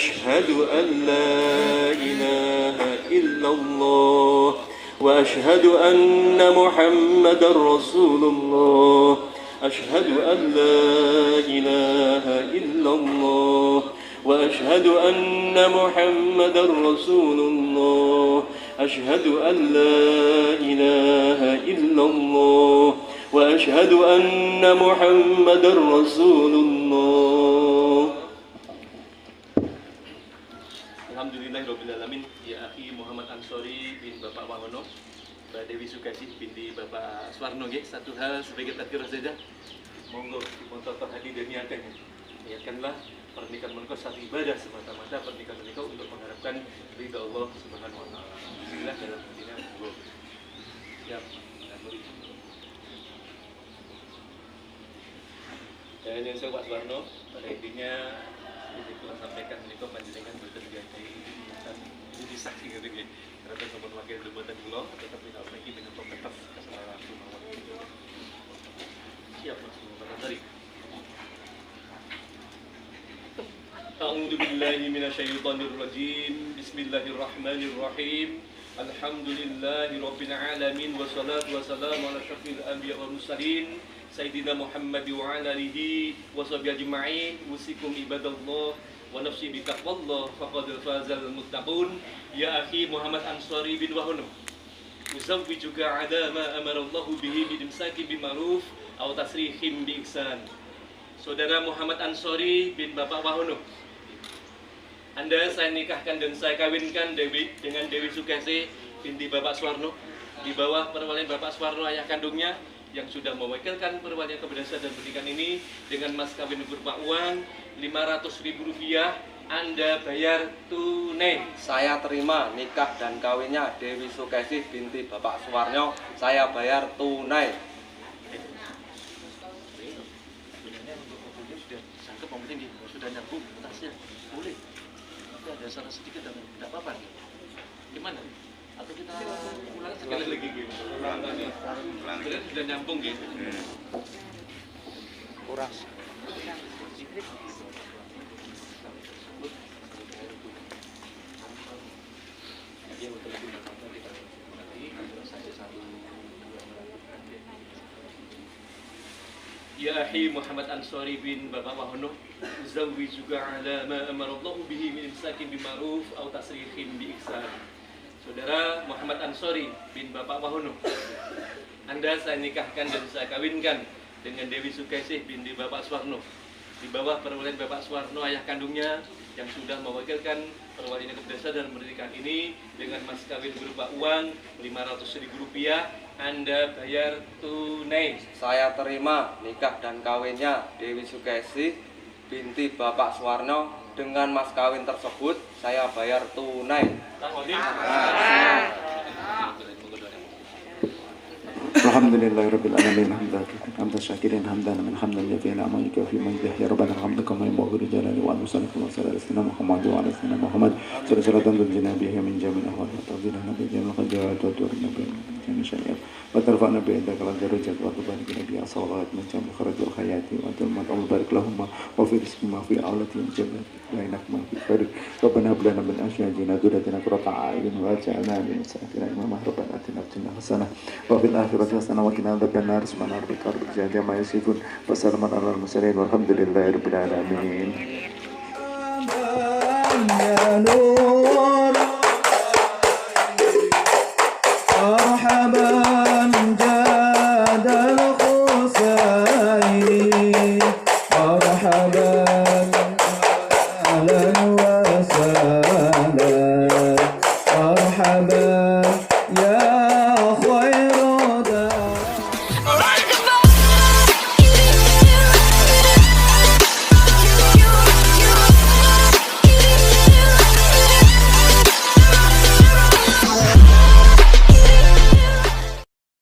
أشهد أن لا إله إلا الله وأشهد أن محمدا رسول الله أشهد أن لا إله إلا الله وأشهد أن محمدا رسول الله أشهد أن لا إله إلا الله وأشهد أن محمدا رسول الله. Alhamdulillahirrabbilalamin. Ya akhi Muhammad Ansori bin Bapak Wahono, Mbak Dewi Sukasih binti Bapak Swarno, satu hal sebagai tadkirah saja. Monggo dipun hadir dan niatkanlah pernikahan menikah satu ibadah semata-mata. Pernikahan menikah untuk mengharapkan ridha Allah Subhanahu wa taala. Bismillah dalam hatinya. Siap. Dan yang saya Pak Swarno, pada intinya kita sampaikan menikah panjenengan berterjadi jadi saksi gitu ya. Karena teman wakil jabatan kula tetap tidak lagi dengan pemerintah kesalahan rumah. Siap Mas Menteri. A'udzu billahi minasyaitonir rajim. Bismillahirrahmanirrahim. Alhamdulillahirabbil alamin wassalatu wassalamu ala asyrafil anbiya'i wal mursalin Sayyidina Muhammad wa ala alihi wa sahbihi ajma'in. Usikum ibadallah wa nafsi bitaqwallah faqad fazal muttaqun. Ya akhi Muhammad Ansori bin Wahono, uzawwijuka ala ma amarallahu bihi min imsaki bil ma'ruf aw tasrihim bi ihsan. Saudara Muhammad Ansori bin Bapak Wahono, Anda saya nikahkan dan saya kawinkan dengan Dewi Sukasih binti Bapak Swarno di bawah perwalian Bapak Swarno ayah kandungnya yang sudah mewakilkan perwalian keberhasilan dan pernikahan ini dengan mas kawin berupa uang Rp500.000. Anda bayar tunai. Saya terima nikah dan kawinnya Dewi Sukasih binti Bapak Swarno. Saya bayar tunai. Sudah nyambung tasnya, boleh. Tapi ada salah sedikit dan tidak apa-apa. Gimana? Atau kita ulang sekali lagi gitu. Sudah nyambung gitu. Kurang. Ya akhi Muhammad Ansori bin Bapak Wahono, uzawwijuka ala ma amarallahu bihi min imsakin bil ma'ruf aw tasrihim bi ihsan. Saudara Muhammad Ansori bin Bapak Wahono, Anda saya nikahkan dan saya kawinkan dengan Dewi Sukasih binti Bapak Swarno di bawah perwalian Bapak Swarno ayah kandungnya yang sudah mewakilkan perwalian keberhasilan dan pernikahan ini dengan mas kawin berupa uang Rp500.000. Anda bayar tunai. Saya terima nikah dan kawinnya Dewi Sukasih binti Bapak Swarno. Dengan mas kawin tersebut saya bayar tunai. Alhamdulillahirabbil alamin hamdan syakirin hamdan min hamdan yati'ala amalika fi majdah ya rabbana hamdaka ma yughfiru jalali wa sallallahu alaihi wasallam Muhammad wa ala sayyidina Muhammad sallallahu alaihi min jami'il ahwal wa tawzina nabi jamil khajat wa turna bi jami' syariat wa tarfa'na bi indaka al darajat wa tubarik nabi sallallahu alaihi wasallam kharajul hayati wa tulmat Allah barik lahum wa fi rizqi ma fi aulati jannah wa inak ma fi farid rabbana hab lana min azwajina dhurriyyatina qurrata a'yun wa ja'alna lil muttaqina imama rabbana atina fid dunya hasanah wa fil akhirati hasanah wa qina adzabannar subhana rabbika rabbil izzati amma yasifun wa salamun alal mursalin walhamdulillahi rabbil alamin.